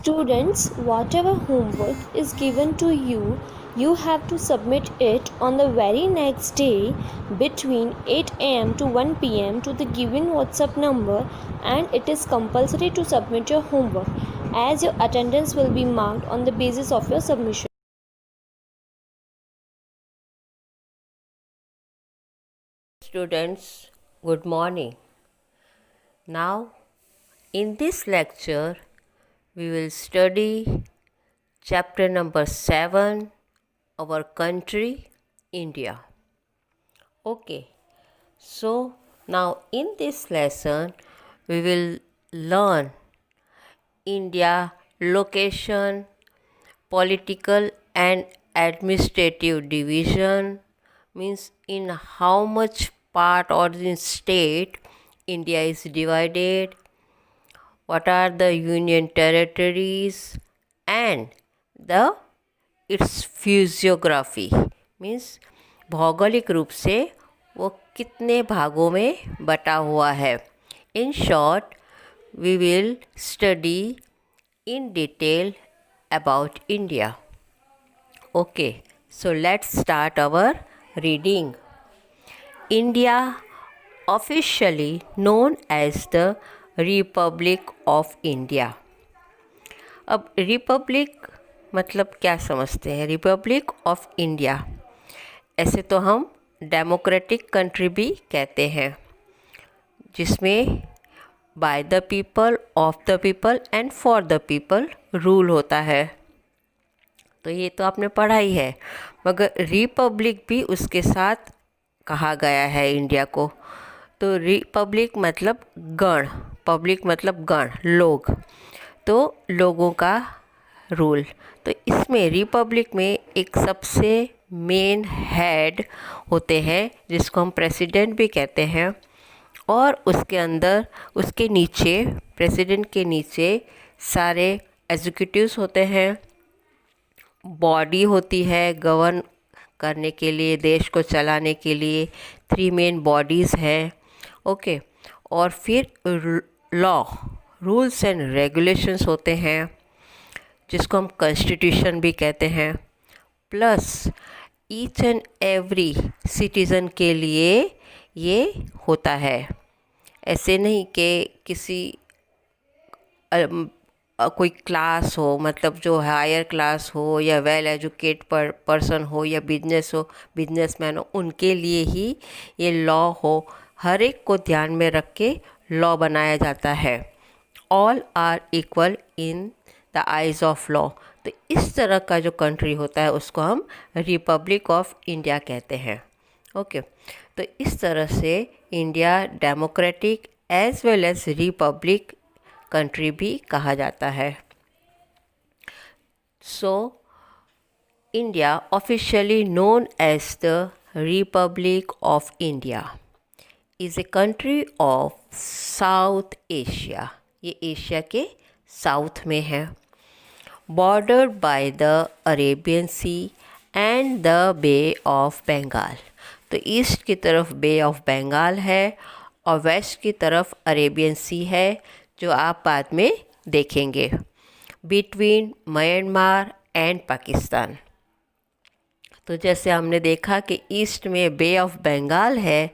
Students, whatever homework is given to you, you have to submit it on the very next day between 8 am to 1 pm to the given WhatsApp number, and it is compulsory to submit your homework as your attendance will be marked on the basis of your submission. Students, good morning. Now, in this lecture, we will study chapter number 7, our country, India. Okay, so now in this lesson, we will learn India location, political and administrative division, means in how much part or in state India is divided, what are the union territories, and the its physiography, means भौगोलिक रूप से वो कितने भागों में बटा हुआ है. In short, we will study in detail about India. Okay, so let's start our reading. India, officially known as the Republic of India. अब रिपब्लिक मतलब क्या समझते हैं? रिपब्लिक ऑफ इंडिया, ऐसे तो हम डेमोक्रेटिक कंट्री भी कहते हैं, जिसमें by the people, of the people and for the people rule होता है. तो ये तो आपने पढ़ा ही है, मगर रिपब्लिक भी उसके साथ कहा गया है इंडिया को. तो रिपब्लिक मतलब गण, पब्लिक मतलब गण, लोग, तो लोगों का रूल. तो इसमें रिपब्लिक में एक सबसे मेन हेड होते हैं जिसको हम प्रेसिडेंट भी कहते हैं, और उसके अंदर उसके नीचे, प्रेसिडेंट के नीचे सारे एग्जीक्यूटिव्स होते हैं, बॉडी होती है गवर्न करने के लिए, देश को चलाने के लिए 3 मेन बॉडीज़ हैं. ओके, और फिर लॉ, रूल्स एंड रेगुलेशंस होते हैं जिसको हम कॉन्स्टिट्यूशन भी कहते हैं. Plus each and every citizen के लिए ये होता है. ऐसे नहीं कि किसी कोई क्लास हो, मतलब जो हायर क्लास हो या वेल एजुकेट पर्सन हो या बिजनेसमैन हो, उनके लिए ही ये लॉ हो. हर एक को ध्यान में रख के लॉ बनाया जाता है. All are equal in the eyes of law. तो इस तरह का जो कंट्री होता है उसको हम रिपब्लिक ऑफ इंडिया कहते हैं. ओके, तो इस तरह से India democratic as well as republic country भी कहा जाता है. So India officially known as the Republic of India is a country of South Asia. ये एशिया के साउथ में है. Bordered by the Arabian Sea and the Bay of Bengal. तो east की तरफ बे ऑफ बंगाल है और वेस्ट की तरफ अरेबियन सी है, जो आप बाद में देखेंगे, बिटवीन म्यांमार एंड पाकिस्तान. तो जैसे हमने देखा कि ईस्ट में बे ऑफ बंगाल है,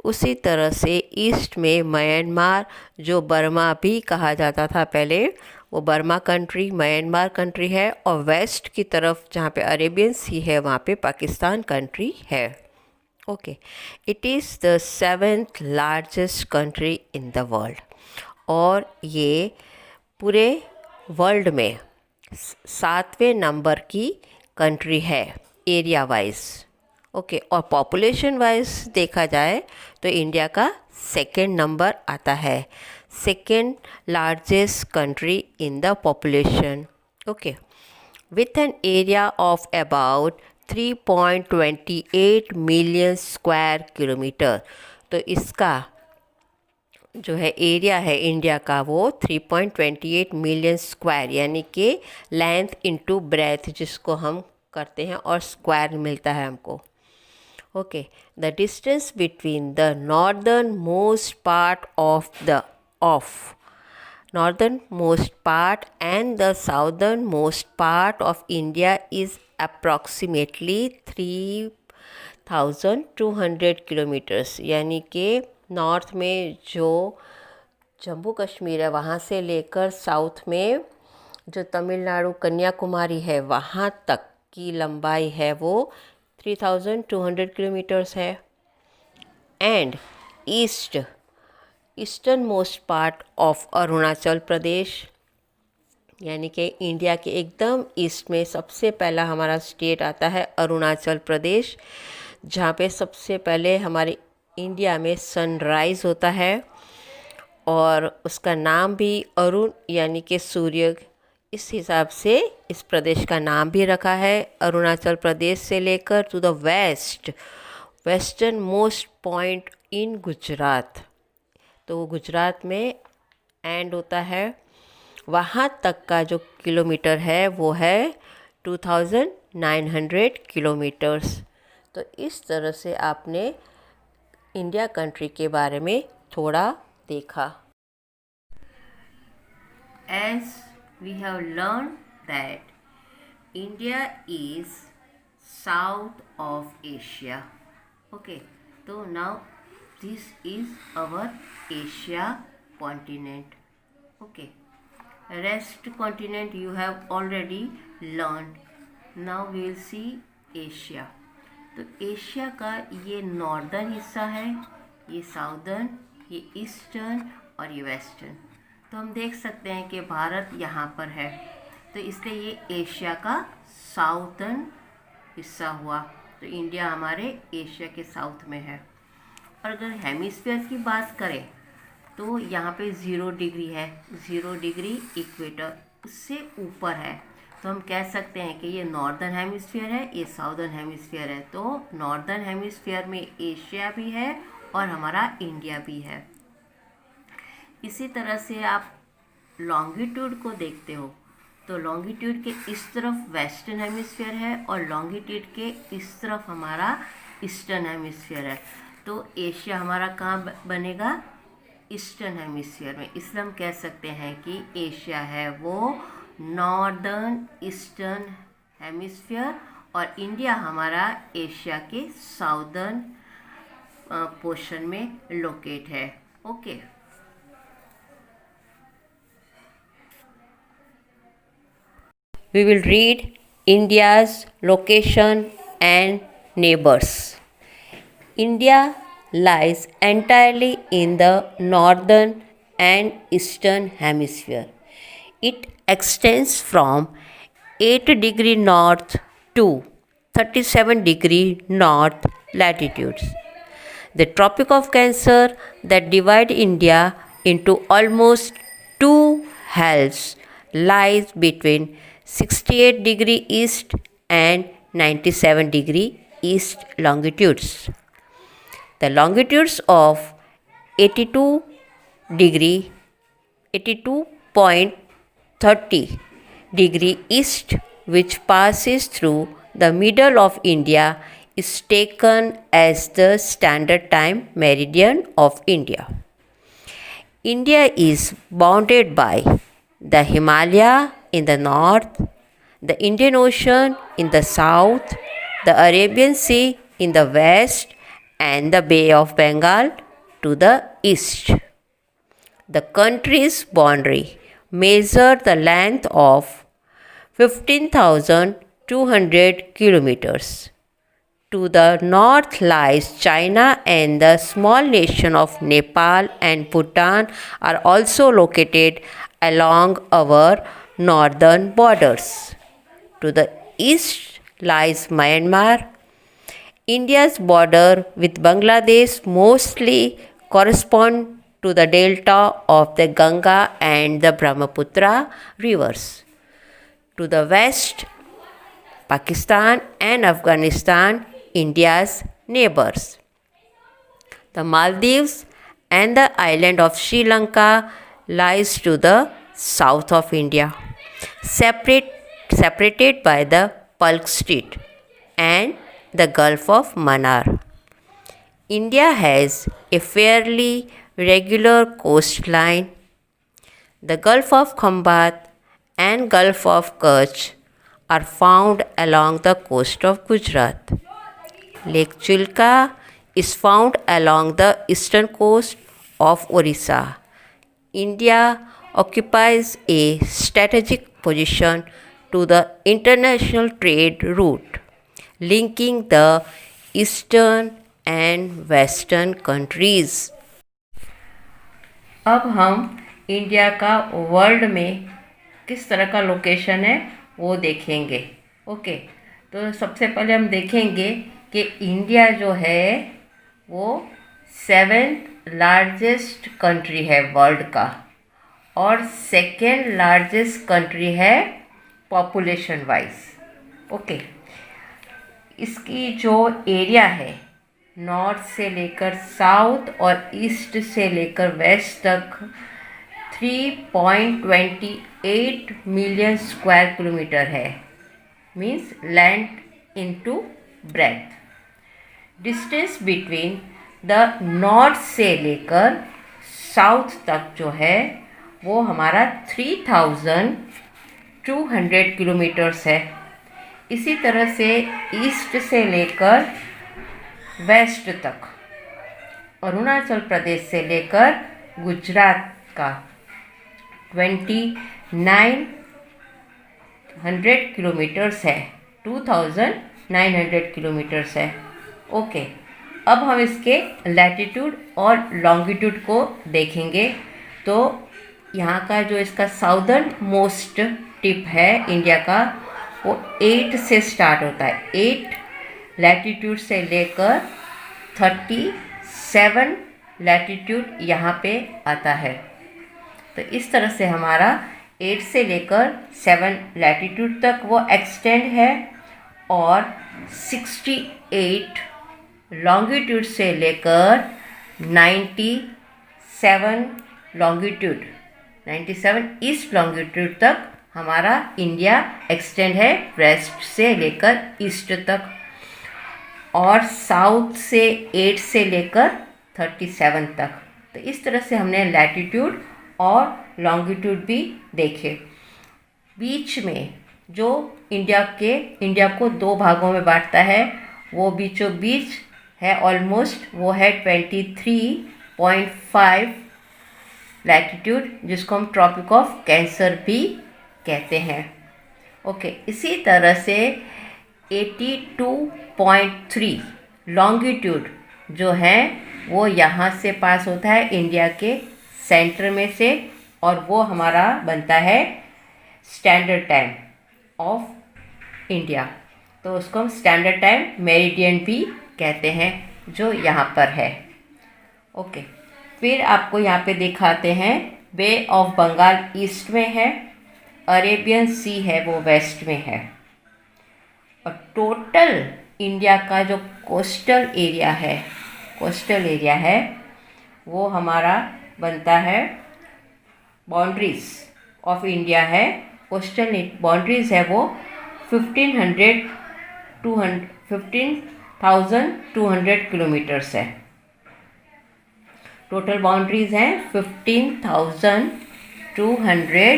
उसी तरह से ईस्ट में म्यांमार, जो बर्मा भी कहा जाता था पहले, वो बर्मा कंट्री, म्यांमार कंट्री है, और वेस्ट की तरफ जहाँ पे अरेबियन सी है वहाँ पे पाकिस्तान कंट्री है. Okay, it is the 7th largest country in the world, और ये पूरे वर्ल्ड में 7वें नंबर की कंट्री है एरिया वाइज. ओके, और पॉपुलेशन वाइज देखा जाए तो इंडिया का 2nd नंबर आता है, 2nd largest country in the population. Okay, with an area of about 3.28 million square kilometre. तो इसका जो है एरिया है इंडिया का वो 3.28 मिलियन स्क्वायर, यानी कि लेंथ इनटू ब्रेथ जिसको हम करते हैं और स्क्वायर मिलता है हमको. Okay, the distance between the northern most part of northernmost part and the southernmost part of India is approximately 3,200 kilometres, यानी कि नॉर्थ में जो जम्मू कश्मीर है वहाँ से लेकर साउथ में जो तमिलनाडु कन्याकुमारी है वहाँ तक की लंबाई है वो 3,200 किलोमीटर्स है। And eastern most part of Arunachal Pradesh, यानी कि इंडिया के एकदम ईस्ट में सबसे पहला हमारा स्टेट आता है अरुणाचल प्रदेश, जहाँ पे सबसे पहले हमारे इंडिया में सनराइज़ होता है और उसका नाम भी अरुण यानी कि सूर्य, इस हिसाब से इस प्रदेश का नाम भी रखा है। अरुणाचल प्रदेश से लेकर to the westernmost point in Gujarat, तो वो गुजरात में एंड होता है, वहाँ तक का जो किलोमीटर है वो है 2,900 किलोमीटर्स। तो इस तरह से आपने इंडिया कंट्री के बारे में थोड़ा देखा। As we have learned that India is south of Asia. Okay, so now this is our Asia continent. Okay, rest continent you have already learned. Now we will see Asia. तो Asia का ये northern हिस्सा है, ये southern, ये eastern और ये western. तो हम देख सकते हैं कि भारत यहाँ पर है, तो इसलिए ये एशिया का साउदर्न हिस्सा हुआ। तो इंडिया हमारे एशिया के साउथ में है। और अगर हेमिस्फीयर की बात करें तो यहाँ पे 0 डिग्री है, 0 डिग्री इक्वेटर उससे ऊपर है, तो हम कह सकते हैं कि ये नॉर्दर्न हेमिस्फीयर है, ये साउदर्न हेमिस्फीयर है। तो नॉर्दर्न हेमिस्फीयर में एशिया भी है और हमारा इंडिया भी है। इसी तरह से आप लॉन्गिट्यूड को देखते हो तो लॉन्गिट्यूड के इस तरफ वेस्टर्न हेमिस्फीयर है और लॉन्गिट्यूड के इस तरफ हमारा ईस्टर्न हेमिस्फीयर है। तो एशिया हमारा कहाँ बनेगा? ईस्टर्न हेमिस्फीयर में। इसलिए हम कह सकते हैं कि एशिया है वो नॉर्दर्न ईस्टर्न हेमिस्फीयर और इंडिया हमारा एशिया के साउदर्न पोर्शन में लोकेट है। Okay, we will read India's location and neighbors. India lies entirely in the northern and eastern hemisphere. It extends from 8 degree north to 37 degree north latitudes. The Tropic of Cancer that divide India into almost two halves lies between 68 degree east and 97 degree east longitudes. The longitudes of 82 degree 82.30 degree east, which passes through the middle of India, is taken as the standard time meridian of India. India is bounded by the Himalaya in the north, the Indian Ocean in the south, the Arabian Sea in the west, and the Bay of Bengal to the east. The country's boundary measures the length of 15,200 kilometers. To the north lies China, and the small nation of Nepal and Bhutan are also located along our northern borders. To the east lies Myanmar. India's border with Bangladesh mostly correspond to the delta of the Ganga and the Brahmaputra rivers. To the west, Pakistan and Afghanistan, India's neighbors. The Maldives and the island of Sri Lanka lies to the south of India, separated by the Palk Strait and the Gulf of Mannar. India has a fairly regular coastline. The Gulf of Khambat and Gulf of Kutch are found along the coast of Gujarat. Lake Chilka is found along the eastern coast of Orissa. India occupies a strategic position to the international trade route, linking the eastern and western countries. अब हम India का world में किस तरह का location है वो देखेंगे। ओके, तो सबसे पहले हम देखेंगे कि इंडिया जो है वो 7th लार्जेस्ट कंट्री है वर्ल्ड का और 2nd लार्जेस्ट कंट्री है पॉपुलेशन वाइज। ओके, इसकी जो एरिया है नॉर्थ से लेकर साउथ और ईस्ट से लेकर वेस्ट तक 3.28 मिलियन स्क्वायर किलोमीटर है, means land into breadth. Distance between the north से लेकर साउथ तक जो है वो हमारा 3200 किलोमीटर्स है। इसी तरह से ईस्ट से लेकर वेस्ट तक अरुणाचल प्रदेश से लेकर गुजरात का 2900 किलोमीटर्स है, 2900 किलोमीटर्स है। ओके, अब हम इसके लैटिट्यूड और लॉन्गिट्यूड को देखेंगे। तो यहाँ का जो इसका साउदर्न मोस्ट टिप है इंडिया का वो 8 से स्टार्ट होता है। 8 लैटिट्यूड से लेकर 37 लैटिट्यूड यहाँ पे आता है। तो इस तरह से हमारा 8 से लेकर 7 लैटिट्यूड तक वो एक्सटेंड है और 68 लॉन्गिट्यूड से लेकर 97 लॉन्गिट्यूड 97 ईस्ट लॉन्गिट्यूड तक हमारा इंडिया एक्सटेंड है, वेस्ट से लेकर ईस्ट तक, और साउथ से 8 से लेकर 37 तक। तो इस तरह से हमने लैटिट्यूड और लॉन्गिट्यूड भी देखे। बीच में जो इंडिया को 2 भागों में बांटता है वो बीचों बीच है ऑलमोस्ट, वो है 23.5 लैटिट्यूड, जिसको हम ट्रॉपिक ऑफ कैंसर भी कहते हैं। ओके, इसी तरह से 82.3 लॉन्गिट्यूड जो है वो यहाँ से पास होता है इंडिया के सेंटर में से, और वो हमारा बनता है स्टैंडर्ड टाइम ऑफ इंडिया। तो उसको हम स्टैंडर्ड टाइम मेरिडियन भी कहते हैं जो यहाँ पर है। ओके, फिर आपको यहाँ पे दिखाते हैं बे ऑफ बंगाल ईस्ट में है, अरेबियन सी है वो वेस्ट में है, और टोटल इंडिया का जो कोस्टल एरिया है वो हमारा बनता है, बाउंड्रीज ऑफ इंडिया है, कोस्टल बाउंड्रीज है वो 15,200 किलोमीटर्स है। टोटल बाउंड्रीज हैं 15,200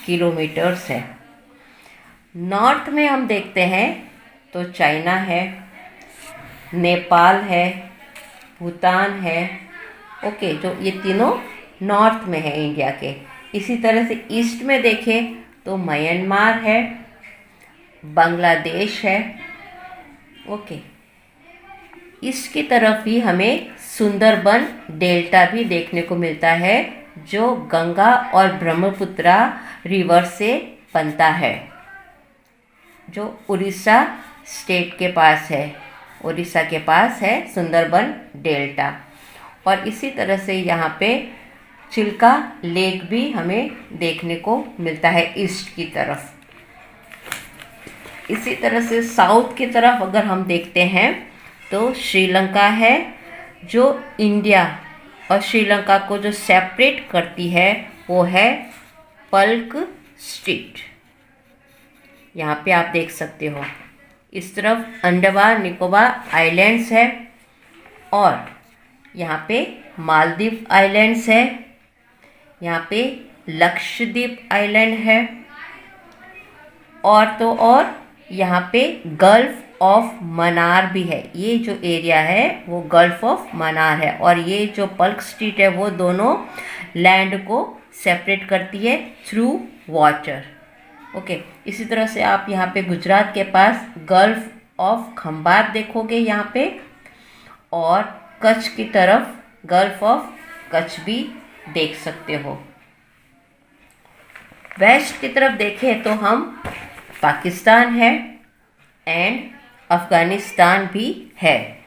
किलोमीटर्स है। नॉर्थ में हम देखते हैं तो चाइना है, नेपाल है, भूटान है। ओके, जो ये तीनों नॉर्थ में है इंडिया के। इसी तरह से ईस्ट में देखें तो म्यांमार है, बांग्लादेश है। ओके, ईस्ट की तरफ ही हमें सुंदरबन डेल्टा भी देखने को मिलता है जो गंगा और ब्रह्मपुत्रा रिवर से बनता है, जो उड़ीसा स्टेट के पास है, उड़ीसा के पास है सुंदरबन डेल्टा। और इसी तरह से यहाँ पे चिल्का लेक भी हमें देखने को मिलता है ईस्ट की तरफ। इसी तरह से साउथ की तरफ अगर हम देखते हैं तो श्रीलंका है, जो इंडिया और श्रीलंका को जो सेपरेट करती है वो है पल्क स्ट्रीट। यहाँ पे आप देख सकते हो। इस तरफ अंडमान निकोबार आइलैंड्स है, और यहाँ पे मालदीव आइलैंड्स है, यहाँ पे लक्षद्वीप आइलैंड है, और तो और यहाँ पे गल्फ ऑफ मन्नार भी है। ये जो एरिया है वो गल्फ ऑफ मन्नार है, और ये जो पल्क स्ट्रीट है वो दोनों लैंड को सेपरेट करती है थ्रू वाटर। ओके, इसी तरह से आप यहाँ पे गुजरात के पास गल्फ ऑफ खंबात देखोगे यहाँ पे, और कच्छ की तरफ गल्फ ऑफ कच्छ भी देख सकते हो। वेस्ट की तरफ देखें तो हम पाकिस्तान है एंड अफ़गानिस्तान भी है।